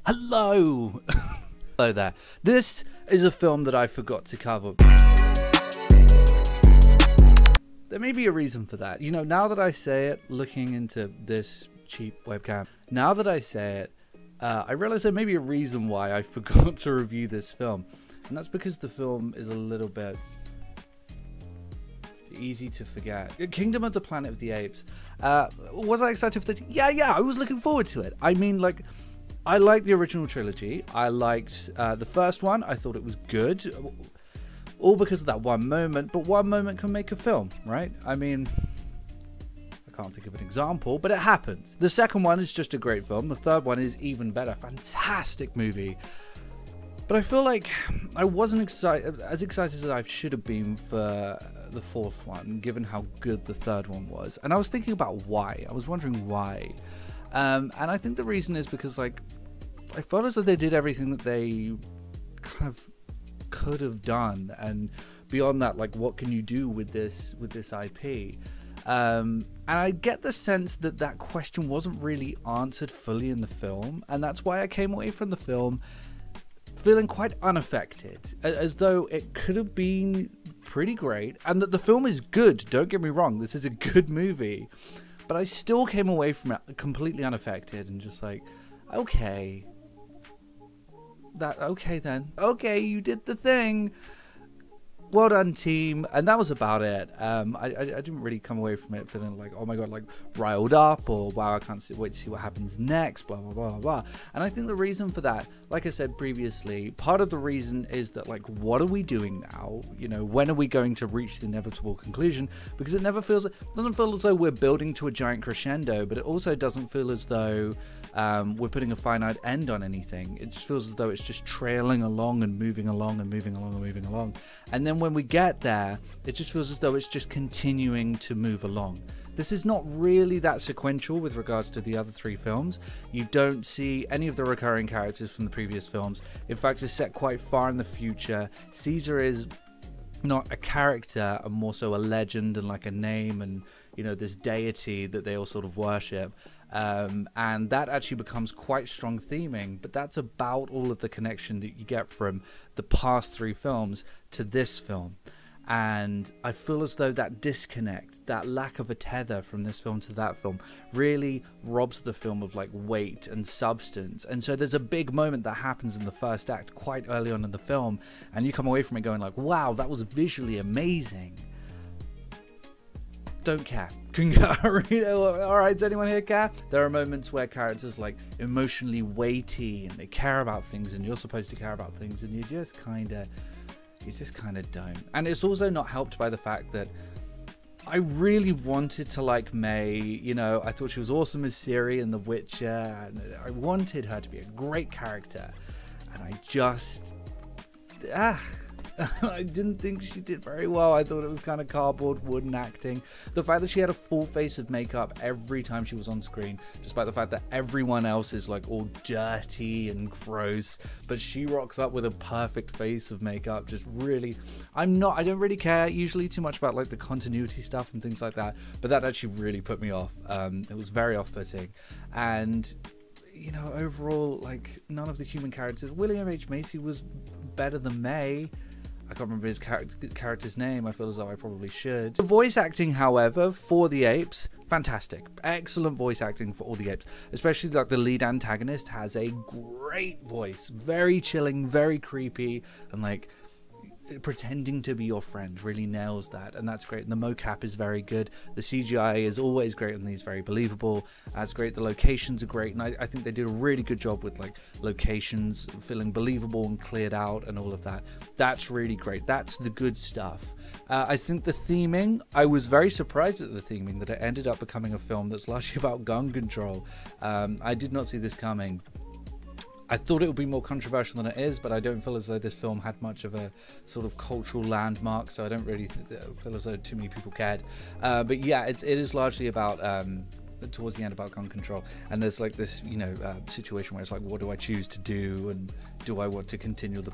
Hello! Hello there. This is a film that I forgot to cover. There may be a reason for that. You know, now that I say it, looking into this cheap webcam, now that I say it, I realize there may be a reason why I forgot to review this film. And that's because the film is a little bit easy to forget. Kingdom of the Planet of the Apes. Was I excited for that? Yeah, I was looking forward to it. I mean, like, I liked the original trilogy. I liked the first one. I thought it was good. All because of that one moment. But one moment can make a film, right? I mean, I can't think of an example, but it happens. The second one is just a great film. The third one is even better. Fantastic movie. But I feel like I wasn't as excited as I should have been for the fourth one, given how good the third one was. And I was thinking about why. I was wondering why. And I think the reason is because, like, I felt as though they did everything that they kind of could have done. And beyond that, like, what can you do with this IP? And I get the sense that that question wasn't really answered fully in the film. And that's why I came away from the film feeling quite unaffected, as though it could have been pretty great, and that the film is good. Don't get me wrong, this is a good movie, but I still came away from it completely unaffected and just like, okay, then, you did the thing. Well done, team. And that was about it. I didn't really come away from it feeling like, oh my god, like riled up, or wow, I can't wait to see what happens next, blah blah blah blah. And I think the reason for that, like I said previously, part of the reason is that, like, what are we doing now? You know, when are we going to reach the inevitable conclusion? Because it doesn't feel as though we're building to a giant crescendo, but it also doesn't feel as though we're putting a finite end on anything. It just feels as though it's just trailing along and moving along and moving along and moving along. And then when we get there, it just feels as though it's just continuing to move along. This is not really that sequential with regards to the other three films. You don't see any of the recurring characters from the previous films. In fact, it's set quite far in the future. Caesar is not a character, and more so a legend and like a name, and, you know, this deity that they all sort of worship. And that actually becomes quite strong theming, but that's about all of the connection that you get from the past three films to this film. And I feel as though that disconnect, that lack of a tether from this film to that film, really robs the film of, like, weight and substance. And so there's a big moment that happens in the first act quite early on in the film, and you come away from it going like, wow, that was visually amazing. Don't care. Alright, does anyone here care? There are moments where characters, like, emotionally weighty and they care about things, and you're supposed to care about things, and you just kind of don't. And it's also not helped by the fact that I really wanted to like May. You know, I thought she was awesome as Ciri in The Witcher, and I wanted her to be a great character, and I just I didn't think she did very well. I thought it was kind of cardboard wooden acting. The fact that she had a full face of makeup every time she was on screen, despite the fact that everyone else is like all dirty and gross, but she rocks up with a perfect face of makeup. Just really, I don't really care usually too much about like the continuity stuff and things like that, but that actually really put me off. It was very off-putting. And, you know, overall, like, none of the human characters. William H. Macy was better than May. I can't remember his character's name. I feel as though I probably should. The voice acting, however, for the apes, fantastic. Excellent voice acting for all the apes. Especially, like, the lead antagonist has a great voice. Very chilling, very creepy, and, like, pretending to be your friend really nails that, and that's great. And the mocap is very good. The CGI is always great, and he's very believable. That's great. The locations are great, and I think they did a really good job with, like, locations feeling believable and cleared out and all of that. That's really great. That's the good stuff. I think the theming, I was very surprised at the theming, that it ended up becoming a film that's largely about gun control. I did not see this coming. I thought it would be more controversial than it is, but I don't feel as though this film had much of a sort of cultural landmark, so I don't really feel as though too many people cared. But yeah, it is largely about, towards the end, about gun control. And there's like this, you know, situation where it's like, what do I choose to do? And do I want to continue the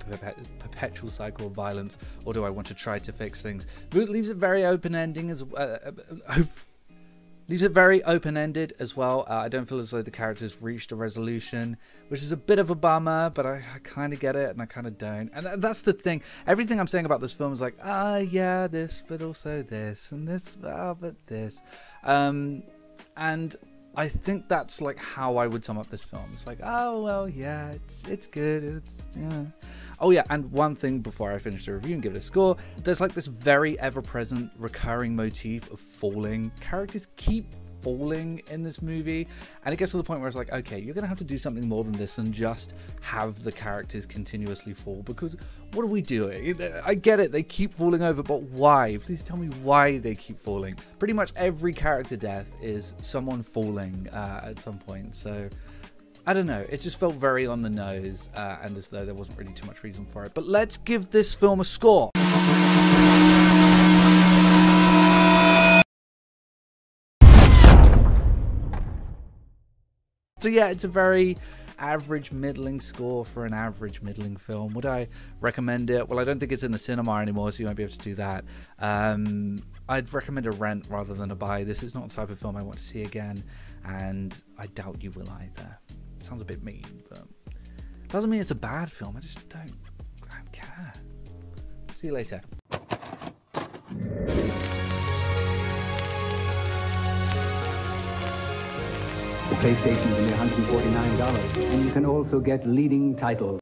perpetual cycle of violence, or do I want to try to fix things? But it leaves it very open-ending as Leaves it very open-ended as well. I don't feel as though the characters reached a resolution, which is a bit of a bummer, but I kind of get it and I kind of don't. And that's the thing. Everything I'm saying about this film is like, yeah, this, but also this, and this, but this. And I think that's like how I would sum up this film. It's like, oh, well, yeah, it's good. Yeah. Oh, yeah, and one thing before I finish the review and give it a score, there's like this very ever-present recurring motif of falling. Characters keep falling in this movie, and it gets to the point where it's like, okay, you're gonna have to do something more than this and just have the characters continuously fall, because what are we doing? I get it, they keep falling over, but why? Please tell me why they keep falling. Pretty much every character death is someone falling at some point, so I don't know, it just felt very on the nose, and as though there wasn't really too much reason for it. But let's give this film a score. So yeah, it's a very average middling score for an average middling film. Would I recommend it? Well, I don't think it's in the cinema anymore, so you won't be able to do that. I'd recommend a rent rather than a buy. This is not the type of film I want to see again, and I doubt you will either. It sounds a bit mean, but doesn't mean it's a bad film. I just don't care. See you later. The PlayStation is only $149, and you can also get leading titles.